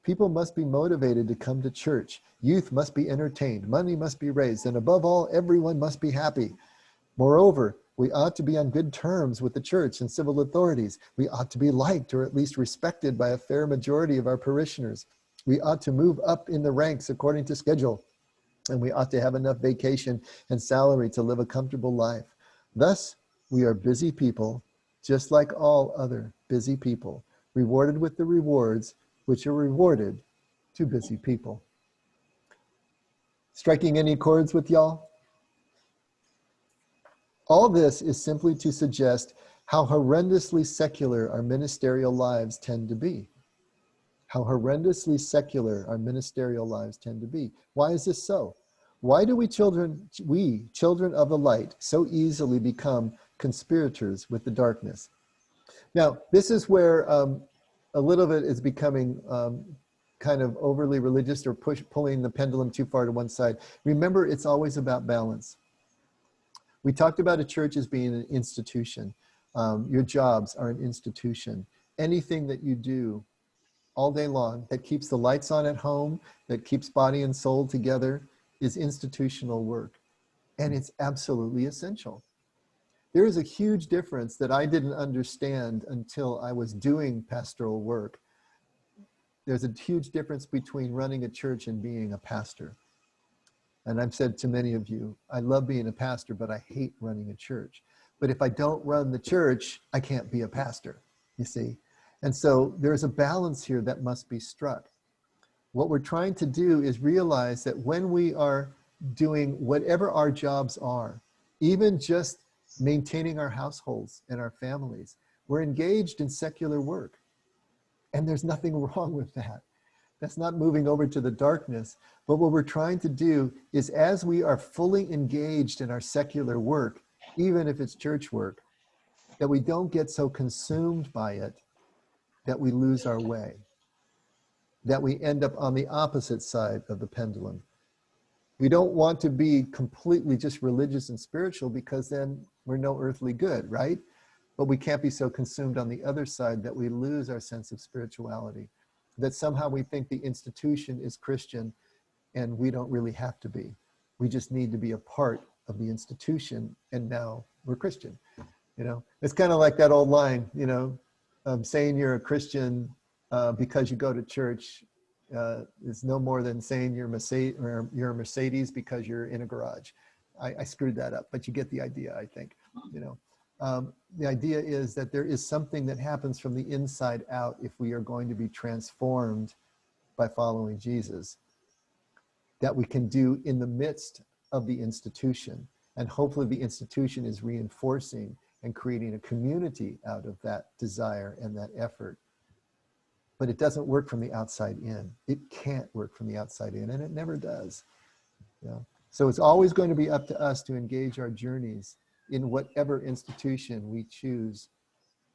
People must be motivated to come to church. Youth must be entertained. Money must be raised. And above all, everyone must be happy. Moreover, we ought to be on good terms with the church and civil authorities. We ought to be liked or at least respected by a fair majority of our parishioners. We ought to move up in the ranks according to schedule. And we ought to have enough vacation and salary to live a comfortable life. Thus, we are busy people, just like all other busy people, rewarded with the rewards which are rewarded to busy people. Striking any chords with y'all? All this is simply to suggest how horrendously secular our ministerial lives tend to be. how horrendously secular our ministerial lives tend to be. Why is this so? Why do we children of the light, so easily become conspirators with the darkness? Now, this is where a little bit is becoming kind of overly religious or pulling the pendulum too far to one side. Remember, it's always about balance. We talked about a church as being an institution. Your jobs are an institution. Anything that you do all day long that keeps the lights on at home, that keeps body and soul together, is institutional work. And it's absolutely essential. There is a huge difference that I didn't understand until I was doing pastoral work. There's a huge difference between running a church and being a pastor. And I've said to many of you, I love being a pastor, but I hate running a church. But if I don't run the church, I can't be a pastor, you see? And so there's a balance here that must be struck. What we're trying to do is realize that when we are doing whatever our jobs are, even just maintaining our households and our families, we're engaged in secular work. And there's nothing wrong with that. That's not moving over to the darkness. But what we're trying to do is, as we are fully engaged in our secular work, even if it's church work, that we don't get so consumed by it that we lose our way, that we end up on the opposite side of the pendulum. We don't want to be completely just religious and spiritual, because then we're no earthly good, right? But we can't be so consumed on the other side that we lose our sense of spirituality, that somehow we think the institution is Christian and we don't really have to be. We just need to be a part of the institution, and now we're Christian. You know, it's kind of like that old line, you know, saying you're a Christian because you go to church is no more than saying you're a Mercedes because you're in a garage. I screwed that up, but you get the idea, I think. You know, the idea is that there is something that happens from the inside out if we are going to be transformed by following Jesus, that we can do in the midst of the institution. And hopefully the institution is reinforcing and creating a community out of that desire and that effort. But it doesn't work from the outside in. It can't work from the outside in, and it never does. You know? So it's always going to be up to us to engage our journeys in whatever institution we choose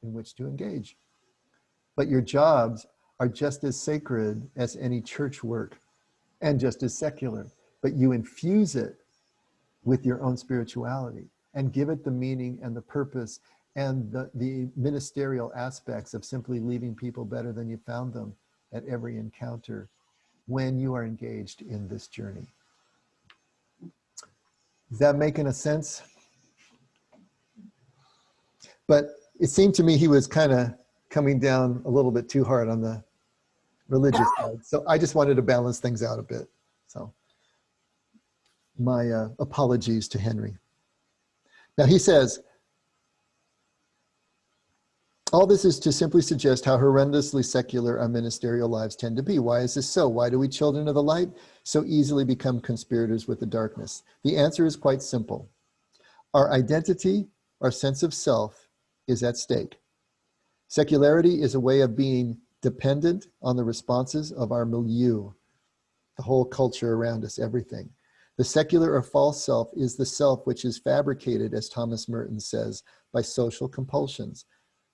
in which to engage. But your jobs are just as sacred as any church work, and just as secular. But you infuse it with your own spirituality and give it the meaning and the purpose and the ministerial aspects of simply leaving people better than you found them at every encounter when you are engaged in this journey. Is that making a sense? But it seemed to me he was kind of coming down a little bit too hard on the religious side. So I just wanted to balance things out a bit. So my apologies to Henry. Now he says, all this is to simply suggest how horrendously secular our ministerial lives tend to be. Why is this so? Why do we children of the light so easily become conspirators with the darkness? The answer is quite simple. Our identity, our sense of self is at stake. Secularity is a way of being dependent on the responses of our milieu, the whole culture around us, everything. The secular or false self is the self which is fabricated, as Thomas Merton says, by social compulsions.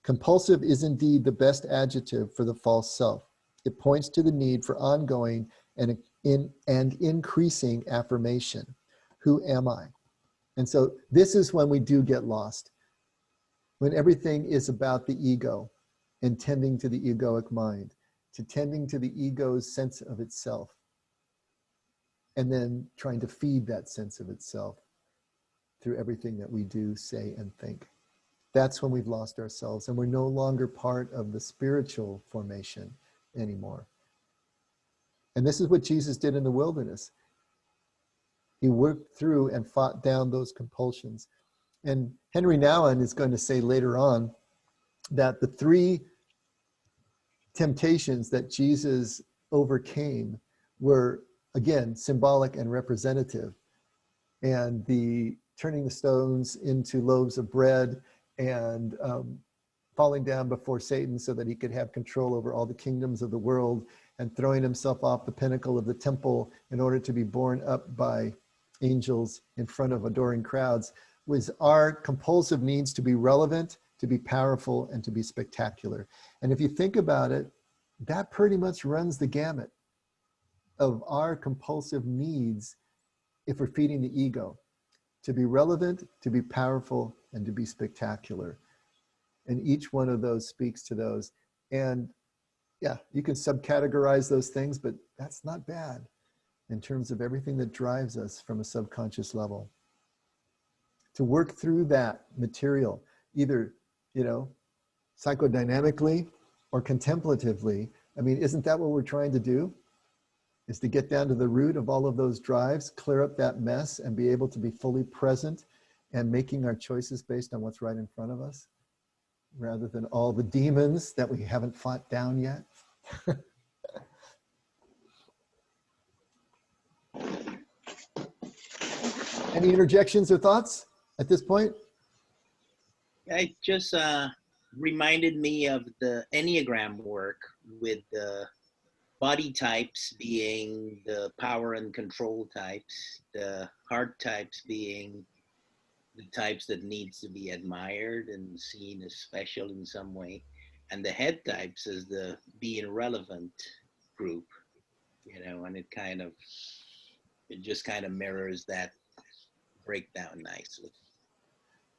Compulsive is indeed the best adjective for the false self. It points to the need for ongoing and increasing affirmation. Who am I? And so this is when we do get lost. When everything is about the ego and tending to the egoic mind, to tending to the ego's sense of itself, and then trying to feed that sense of itself through everything that we do, say, and think. That's when we've lost ourselves, and we're no longer part of the spiritual formation anymore. And this is what Jesus did in the wilderness. He worked through and fought down those compulsions. And Henri Nouwen is going to say later on that the three temptations that Jesus overcame were, again, symbolic and representative. And the turning the stones into loaves of bread, and falling down before Satan so that he could have control over all the kingdoms of the world, and throwing himself off the pinnacle of the temple in order to be borne up by angels in front of adoring crowds, was our compulsive needs to be relevant, to be powerful, and to be spectacular. And if you think about it, that pretty much runs the gamut of our compulsive needs if we're feeding the ego: to be relevant, to be powerful, and to be spectacular. And each one of those speaks to those. And yeah, you can subcategorize those things, but that's not bad in terms of everything that drives us from a subconscious level. To work through that material, either, psychodynamically or contemplatively. I mean, isn't that what we're trying to do? Is to get down to the root of all of those drives, clear up that mess, and be able to be fully present and making our choices based on what's right in front of us, rather than all the demons that we haven't fought down yet. Any interjections or thoughts at this point? It just reminded me of the Enneagram work, with the body types being the power and control types, the heart types being the types that needs to be admired and seen as special in some way, and the head types as the being relevant group, and it just kind of mirrors that breakdown nicely.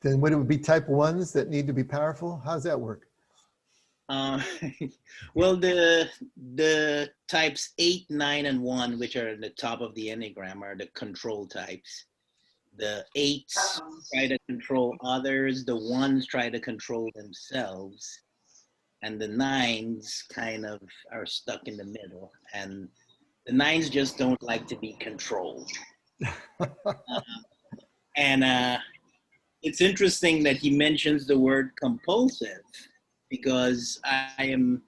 Then would it be type 1s that need to be powerful? How does that work? Well, the types 8, 9, and 1, which are at the top of the Enneagram, are the control types. The 8s try to control others, the 1s try to control themselves, and the 9s kind of are stuck in the middle. And the 9s just don't like to be controlled. And it's interesting that he mentions the word compulsive, because I am,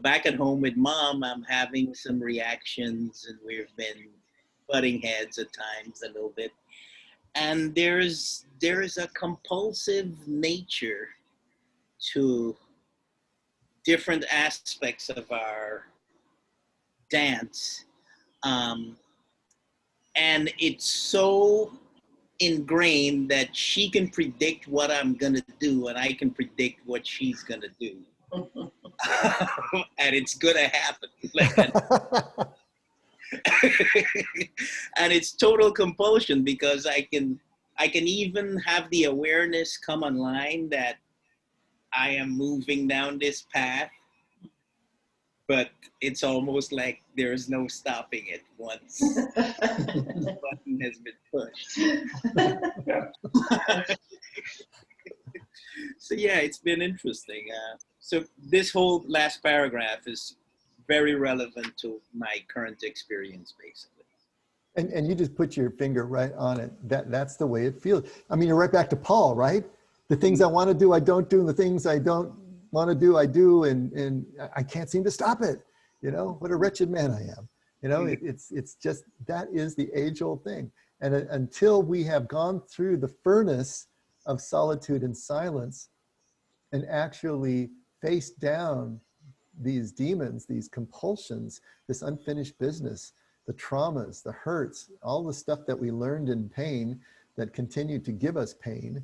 back at home with Mom, I'm having some reactions, and we've been butting heads at times a little bit. And there is a compulsive nature to different aspects of our dance. And it's so ingrained that she can predict what I'm gonna do, and I can predict what she's gonna do. And it's gonna happen. And it's total compulsion, because I can even have the awareness come online that I am moving down this path, but it's almost like there's no stopping it once the button has been pushed. So yeah, it's been interesting. So this whole last paragraph is very relevant to my current experience, basically. And you just put your finger right on it. That's the way it feels. I mean, you're right back to Paul, right? The things I want to do, I don't do, and the things I don't want to do, I do, and I can't seem to stop it. What a wretched man I am. It's just, that is the age-old thing. And until we have gone through the furnace of solitude and silence and actually faced down these demons, these compulsions, this unfinished business, the traumas, the hurts, all the stuff that we learned in pain that continue to give us pain,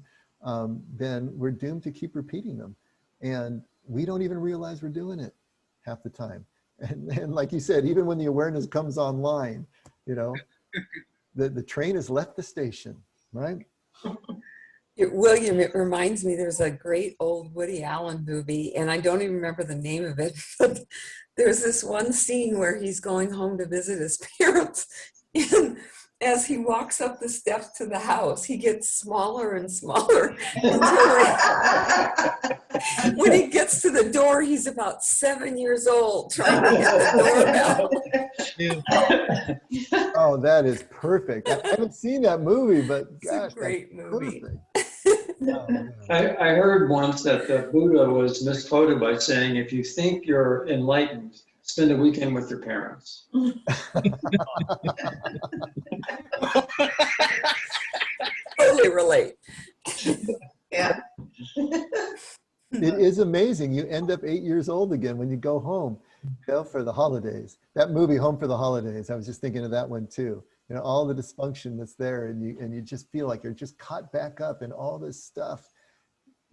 then we're doomed to keep repeating them. And we don't even realize we're doing it half the time. And like you said, even when the awareness comes online, the train has left the station, right? William, it reminds me, there's a great old Woody Allen movie, and I don't even remember the name of it, but there's this one scene where he's going home to visit his parents, and as he walks up the steps to the house, he gets smaller and smaller until when he gets to the door, he's about 7 years old trying to hit the doorbell. Oh, that is perfect. I haven't seen that movie, but gosh, it's a great movie. I heard once that the Buddha was misquoted by saying, if you think you're enlightened, spend a weekend with your parents. Totally relate. Yeah. It is amazing. You end up 8 years old again when you go home, for the holidays. That movie, Home for the Holidays, I was just thinking of that one too. All the dysfunction that's there, and you just feel like you're just caught back up in all this stuff.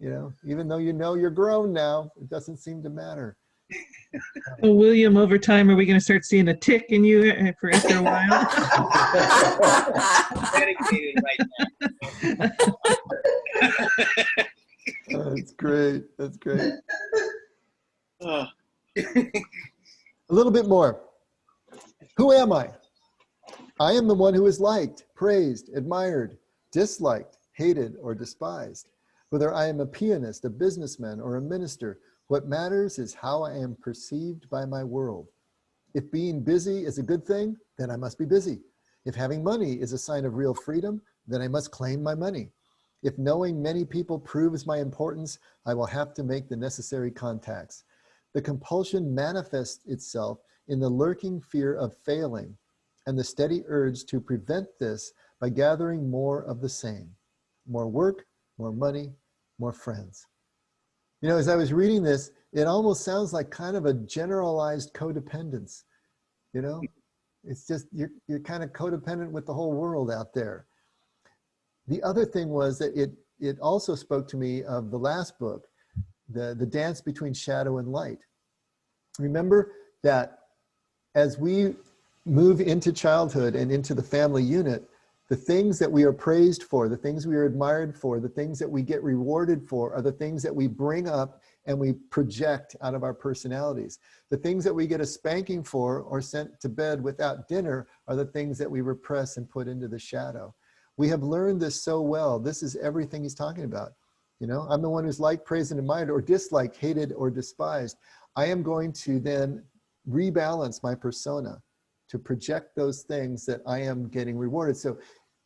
Even though you're grown now, it doesn't seem to matter. So William, over time, are we going to start seeing a tick in you for after a while? Dedicated right now. Oh, that's great. That's great. Oh. A little bit more. Who am I? I am the one who is liked, praised, admired, disliked, hated, or despised. Whether I am a pianist, a businessman, or a minister, what matters is how I am perceived by my world. If being busy is a good thing, then I must be busy. If having money is a sign of real freedom, then I must claim my money. If knowing many people proves my importance, I will have to make the necessary contacts. The compulsion manifests itself in the lurking fear of failing and the steady urge to prevent this by gathering more of the same. More work, more money, more friends. As I was reading this, it almost sounds like kind of a generalized codependence. It's just, you're kind of codependent with the whole world out there. The other thing was that it also spoke to me of the last book, the dance between shadow and light. Remember that as we move into childhood and into the family unit, the things that we are praised for, the things we are admired for, the things that we get rewarded for are the things that we bring up and we project out of our personalities. The things that we get a spanking for or sent to bed without dinner are the things that we repress and put into the shadow. We have learned this so well. This is everything he's talking about. I'm the one who's liked, praised, and admired, or disliked, hated, or despised. I am going to then rebalance my persona to project those things that I am getting rewarded. So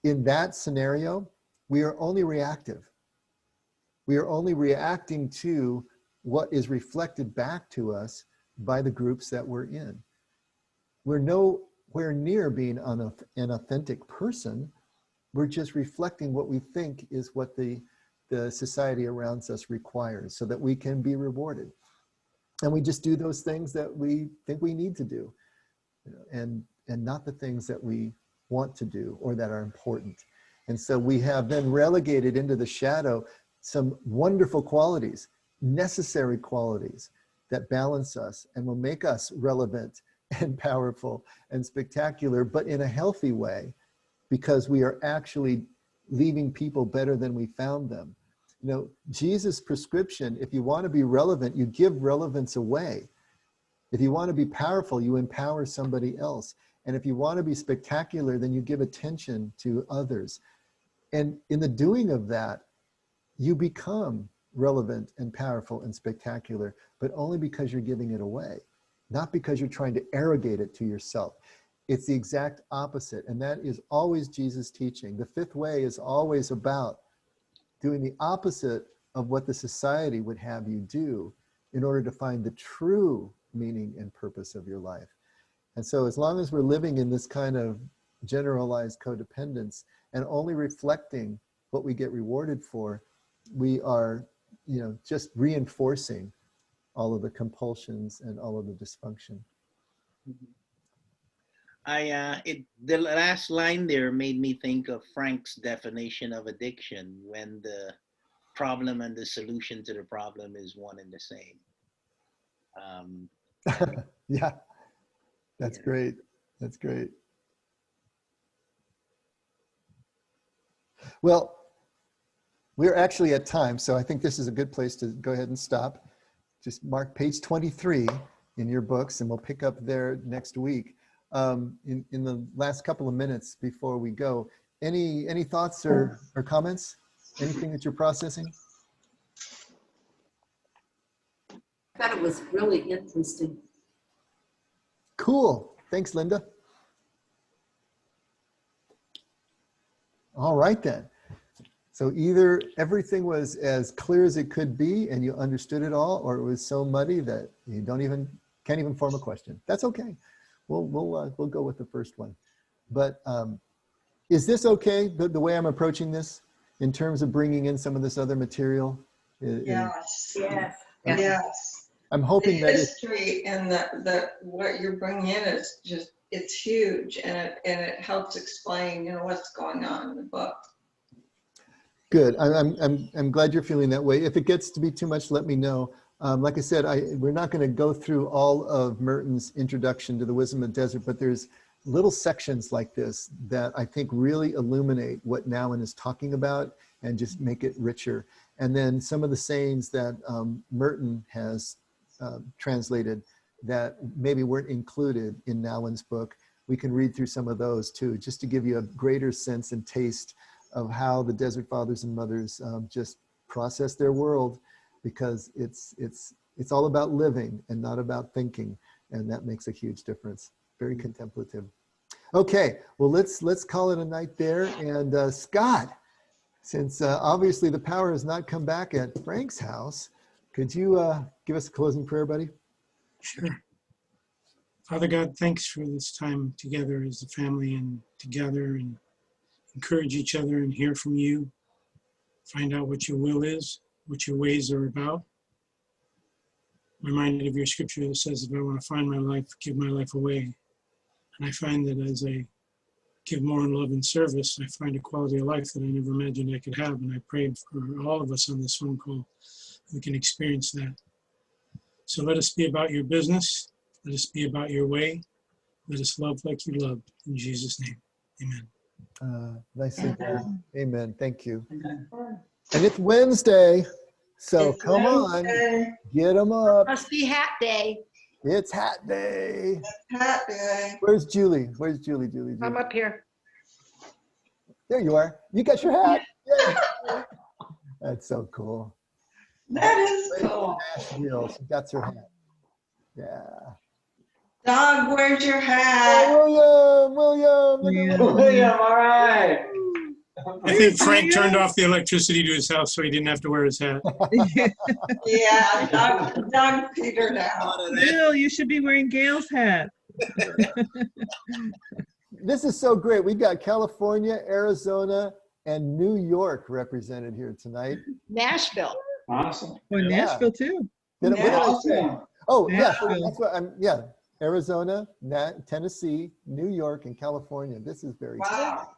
in that scenario, we are only reactive. We are only reacting to what is reflected back to us by the groups that we're in. We're nowhere near being an authentic person. We're just reflecting what we think is what the society around us requires so that we can be rewarded. And we just do those things that we think we need to do, and not the things that we want to do or that are important. And so we have then relegated into the shadow some wonderful qualities, necessary qualities that balance us and will make us relevant and powerful and spectacular, but in a healthy way, because we are actually leaving people better than we found them. Jesus' prescription, if you want to be relevant, you give relevance away. If you want to be powerful, you empower somebody else. And if you want to be spectacular, then you give attention to others. And in the doing of that, you become relevant and powerful and spectacular, but only because you're giving it away, not because you're trying to arrogate it to yourself. It's the exact opposite. And that is always Jesus' teaching. The fifth way is always about doing the opposite of what the society would have you do in order to find the true meaning and purpose of your life. And so as long as we're living in this kind of generalized codependence and only reflecting what we get rewarded for, we are, just reinforcing all of the compulsions and all of the dysfunction. The last line there made me think of Frank's definition of addiction, when the problem and the solution to the problem is one and the same. Yeah, that's great. That's great. Well, we're actually at time, so I think this is a good place to go ahead and stop. Just mark page 23 in your books, and we'll pick up there next week. In the last couple of minutes before we go, any thoughts or comments? Anything that you're processing? I thought it was really interesting. Cool. Thanks, Linda. All right then. So either everything was as clear as it could be and you understood it all, or it was so muddy that you can't even form a question. That's okay. We'll go with the first one. But is this okay, the way I'm approaching this, in terms of bringing in some of this other material? Yes. Yes. Yes. I'm The hoping that history and the what you're bringing in is just, it's huge, and it helps explain, what's going on in the book. good. I'm glad you're feeling that way. If it gets to be too much, let me know. Like I said, we're not going to go through all of Merton's introduction to the Wisdom of the Desert, but there's little sections like this that I think really illuminate what Nouwen is talking about and just make it richer. And then some of the sayings that Merton has translated that maybe weren't included in Nouwen's book, we can read through some of those too, just to give you a greater sense and taste of how the Desert Fathers and Mothers just process their world, because it's all about living and not about thinking, and that makes a huge difference. Very contemplative. Okay, well let's call it a night there. And Scott, since obviously the power has not come back at Frank's house, could you give us a closing prayer, buddy? Sure. Father God, thanks for this time together as a family, and together and encourage each other and hear from you. Find out what your will is, what your ways are about. I'm reminded of your scripture that says, if I want to find my life, give my life away. And I find that as I give more in love and service, I find a quality of life that I never imagined I could have. And I pray for all of us on this phone call who can experience that. So let us be about your business. Let us be about your way. Let us love like you loved. In Jesus' name, amen. Nicely done. Amen. Thank you. And it's Wednesday, so come on, get them up. Must be hat day. It's hat day. Hat day. Where's Julie? Where's Julie? Julie? I'm up here. There you are. You got your hat. Yay. That's so cool. That is cool. Nashville. She got her hat. Yeah. Dog, where's your hat? Oh, William. Look at William. William, all right. I think Frank turned off the electricity to his house so he didn't have to wear his hat. Yeah, Doug petered out. Bill, you should be wearing Gail's hat. This is so great. We've got California, Arizona, and New York represented here tonight. Nashville. Awesome. Well, Nashville too. What did I say? Awesome. Oh, yeah. Nashville. That's what yeah. Arizona, Tennessee, New York, and California. This is very cool.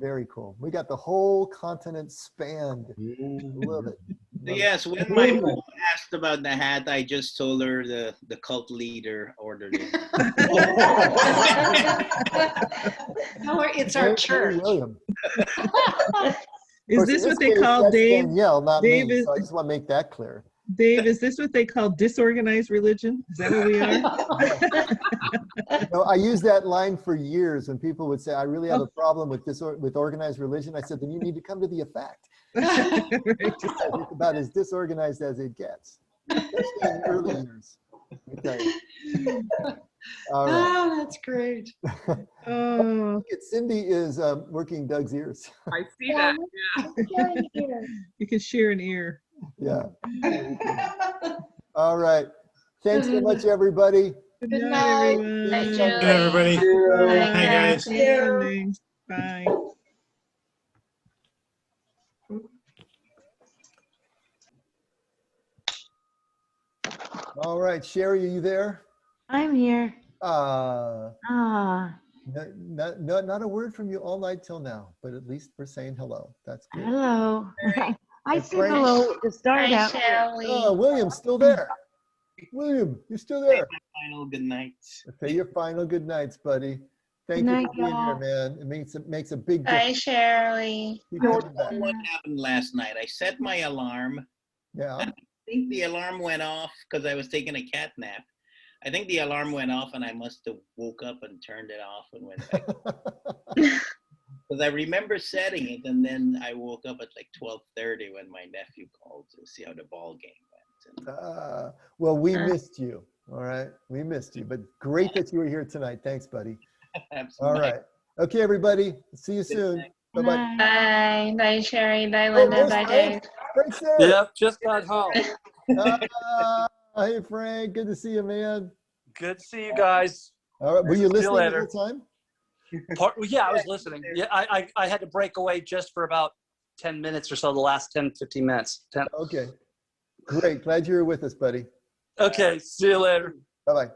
Very cool. We got the whole continent spanned. Love it. Yes, when my mom asked about the hat, I just told her the cult leader ordered it. No, it's our church. William. Is this what they call Dave? Danielle, not Dave me. is, So I just want to make that clear. Dave, is this what they call disorganized religion? Is that what we are? No, I used that line for years when people would say, I really have a problem with with organized religion. I said, then you need to come to the effect. It's about as disorganized as it gets, especially in the early years. All right. Oh, that's great. Oh. Look at Cindy is working Doug's ears. I see that. Yeah. You can share an ear. Yeah. All right. Thanks so much, everybody. Good night, everyone. Hey, Hey, everybody. Bye. Hi, guys. Bye. All right, Sherry, are you there? I'm here. Not a word from you all night till now, but at least we're saying hello. That's good. Hello. I And said Frank- hello to start out. Oh, William's still there. William, you're still there. Final good nights. Okay, your final good nights, buddy. Thank Good you night, for being here, y'all. man. It makes a big Hi, difference. Shirley. Keep coming back. What happened last night? I set my alarm. Yeah. I think the alarm went off because I was taking a cat nap. I think the alarm went off and I must have woke up and turned it off and went back. Because I remember setting it, and then I woke up at like 12:30 when my nephew called to see how the ball game went. Well, we missed you. All right, we missed you, but great that you were here tonight. Thanks, buddy. Absolutely. All right. Okay, everybody. See you soon. Bye-bye. Bye. Bye, Sherry. Bye, Linda. Bye, Dave. Frank's there. Yep, just got home. Hey, Frank. Good to see you, man. Good to see you guys. All right. Were you See listening the later. whole time? Well, yeah, I was listening. Yeah, I had to break away just for about 10 minutes or so, the last 10, 15 minutes. Okay. Great. Glad you were with us, buddy. Okay. See you later. Bye-bye.